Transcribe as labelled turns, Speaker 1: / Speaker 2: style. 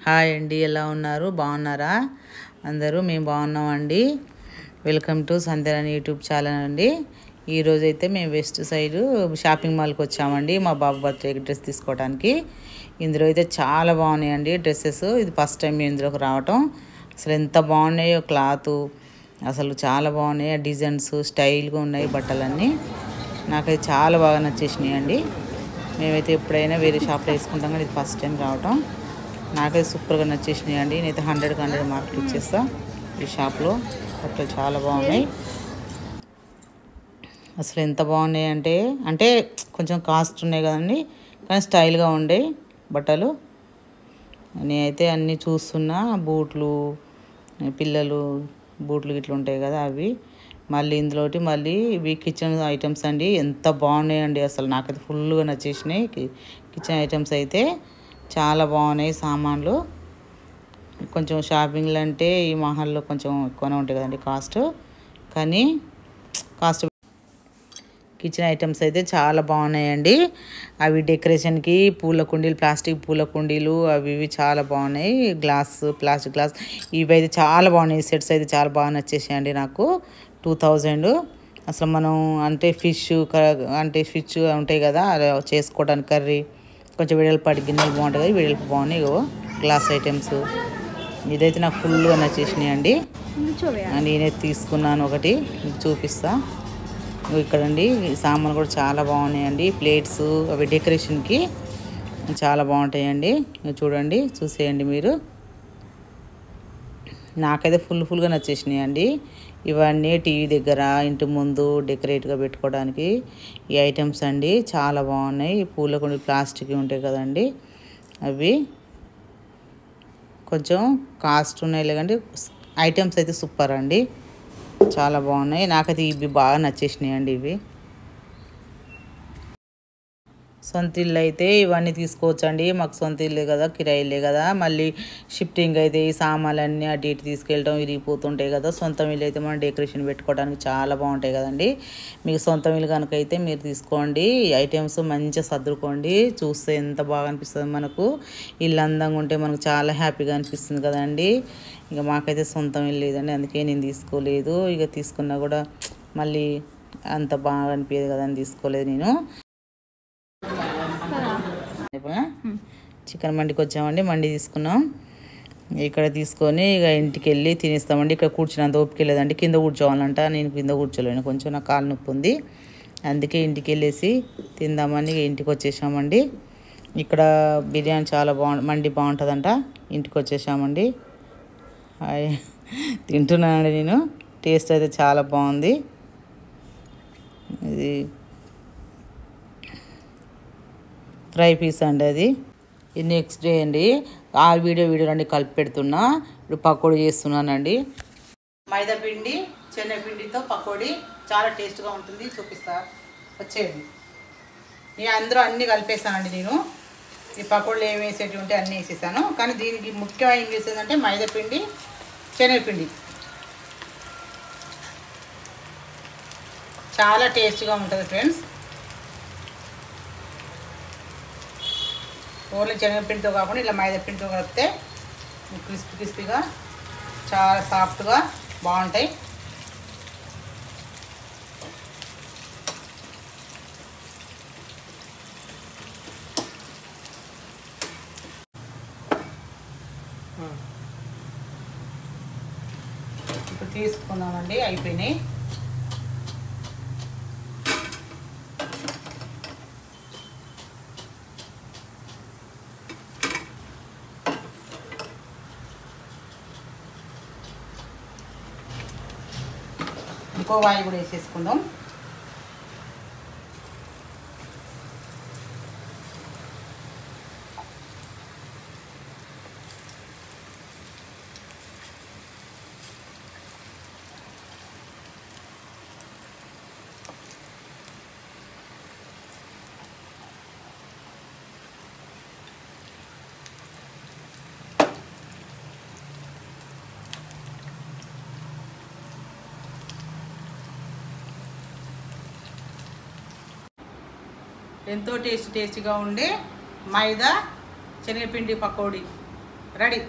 Speaker 1: Hi అండి, ఎలా ఉన్నారు? బాగున్నారా? అందరూ మేము బాగున్నామండి. Welcome to Sandhyarani YouTube channel అండి. ఈరోజు అయితే మేము వెస్ట్ సైడ్ షాపింగ్ మాల్కి వచ్చామండి మా బాబు బర్త్డేకి డ్రెస్ తీసుకోవడానికి. ఇందులో అయితే చాలా బాగున్నాయండి డ్రెస్సెస్. ఇది ఫస్ట్ టైం మేము ఇందులోకి రావటం. అసలు ఎంత బాగున్నాయో క్లాత్, అసలు చాలా బాగున్నాయి. డిజైన్స్ స్టైల్గా ఉన్నాయి బట్టలన్నీ. నాకైతే చాలా బాగా నచ్చేసినాయి అండి. మేమైతే ఎప్పుడైనా వేరే షాప్లో వేసుకుంటాం, కానీ ఇది ఫస్ట్ టైం రావటం. నాకైతే సూపర్గా నచ్చేసినాయి అండి. నేనైతే 100కి 100 మార్కులు ఇచ్చేస్తా. ఈ షాప్లో బట్టలు చాలా బాగున్నాయి. అసలు ఎంత బాగున్నాయి అంటే అంటే కొంచెం కాస్ట్ ఉన్నాయి కదండి, కానీ స్టైల్గా ఉండే బట్టలు. నేనైతే అన్నీ చూస్తున్నా. బూట్లు, పిల్లలు బూట్లు గిట్ల ఉంటాయి కదా అవి. మళ్ళీ ఇందులోటి మళ్ళీ ఇవి కిచెన్ ఐటమ్స్ అండి. ఎంత బాగున్నాయండి, అసలు నాకైతే ఫుల్గా నచ్చేసినాయి. కిచెన్ ఐటమ్స్ అయితే చాలా బాగున్నాయి. సామాన్లు కొంచెం షాపింగ్లు అంటే ఈ మహల్లో కొంచెం ఎక్కువనే ఉంటాయి కదండి కాస్ట్, కానీ కాస్ట్ కిచెన్ ఐటమ్స్ అయితే చాలా బాగున్నాయండి. అవి డెకరేషన్కి పూల కుండీలు, ప్లాస్టిక్ పూల కుండీలు అవి ఇవి చాలా బాగున్నాయి. ప్లాస్టిక్ గ్లాస్ ఇవి అయితే చాలా బాగున్నాయి. సెట్స్ అయితే చాలా బాగా నచ్చేసాయండి నాకు. 2000. అసలు మనం అంటే ఫిష్ ఉంటాయి కదా, అలా చేసుకోవడానికి కర్రీ కొంచెం వెడల్పాటి గిన్నెలు బాగుంటుంది కదా, వెడల్పు బాగున్నాయి. ఇగో గ్లాస్ ఐటమ్స్ ఇదైతే నాకు ఫుల్గా నచ్చేసినాయి అండి. నేనే తీసుకున్నాను ఒకటి, మీకు చూపిస్తా. ఇక్కడండి సామాన్లు కూడా చాలా బాగున్నాయండి. ప్లేట్స్ అవి డెకరేషన్కి చాలా బాగుంటాయండి. చూడండి, చూసేయండి మీరు. నాకైతే ఫుల్గా నచ్చేసినాయి అండి. ఇవన్నీ టీవీ దగ్గర ఇంటి ముందు డెకరేట్గా పెట్టుకోవడానికి ఈ ఐటమ్స్ అండి. చాలా బాగున్నాయి. పూల కుండీ ప్లాస్టిక్ ఉంటాయి కదండి, అవి కొంచెం కాస్ట్ ఉన్నాయి లేకండి ఐటమ్స్ అయితే సూపర్ అండి, చాలా బాగున్నాయి. నాకైతే ఇవి బాగా నచ్చేసినాయి అండి. ఇవి సొంత ఇల్లు అయితే ఇవన్నీ తీసుకోవచ్చు అండి. మాకు సొంత ఇల్లే కదా, కిరాయిలే కదా. మళ్ళీ షిఫ్టింగ్ అయితే ఈ సామాన్లన్నీ అటు ఇటు తీసుకెళ్ళటం విరిగిపోతుంటాయి కదా. సొంత ఇల్లు అయితే మనం డెకరేషన్ పెట్టుకోవడానికి చాలా బాగుంటాయి కదండి. మీకు సొంత ఇల్లు కనుక అయితే మీరు తీసుకోండి. ఐటమ్స్ మంచిగా సర్దుకోండి. చూస్తే ఎంత బాగా అనిపిస్తుంది మనకు. ఇల్లు అందంగా ఉంటే మనకు చాలా హ్యాపీగా అనిపిస్తుంది కదండి. ఇక మాకైతే సొంతం ఇల్లు లేదండి, అందుకే నేను తీసుకోలేదు. ఇక తీసుకున్నా కూడా మళ్ళీ అంత బాగా అనిపించదు కదా అని తీసుకోలేదు నేను. చికెన్ మండికి వచ్చామండి, మండి తీసుకున్నాం. ఇక్కడ తీసుకొని ఇక ఇంటికి వెళ్ళి తినేస్తామండి. ఇక్కడ కూర్చున్నంత ఓపిక లేదండి, కింద కూర్చోవాలంట. నేను కింద కూర్చోలేను, కొంచెం నా కాలు నొప్పి ఉంది. అందుకే ఇంటికి వెళ్ళేసి తిందామని ఇంటికి వచ్చేసామండి. ఇక్కడ బిర్యానీ చాలా మండి బాగుంటుందంట. ఇంటికి వచ్చేసామండి. తింటున్నానండి నేను. టేస్ట్ అయితే చాలా బాగుంది. ఇది ఫ్రై పీస్ అండి, అది నెక్స్ట్ డే అండి. ఆ వీడియో అన్నీ కలిపి పెడుతున్నా. ఇప్పుడు పకోడీ చేస్తున్నానండి. మైదా పిండి శనగపిండితో పకోడీ చాలా టేస్ట్గా ఉంటుంది. చూపిస్తా, వచ్చేయండి. నేను అందరూ అన్నీ కలిపేస్తానండి. నేను ఈ పకోడీలు ఏమి వేసేటివి ఉంటే అన్నీ వేసేసాను, కానీ దీనికి ముఖ్యమైన ఏం చేసేదంటే మైదా పిండి శనగపిండి. చాలా టేస్ట్గా ఉంటుంది ఫ్రెండ్స్. ఓన్లీ శనగపిండితో కాకుండా ఇలా మైదా పిండితో కలిపితే క్రిస్పీగా చాలా సాఫ్ట్గా బాగుంటాయి. ఇప్పుడు తీసుకున్నామండి, అయిపోయినాయి. ఇంకో వాయి కూడా వేసేసుకుందాం. ఎంతో టేస్టీగా ఉండే మైదా శనగపిండి పకోడీ రెడీ.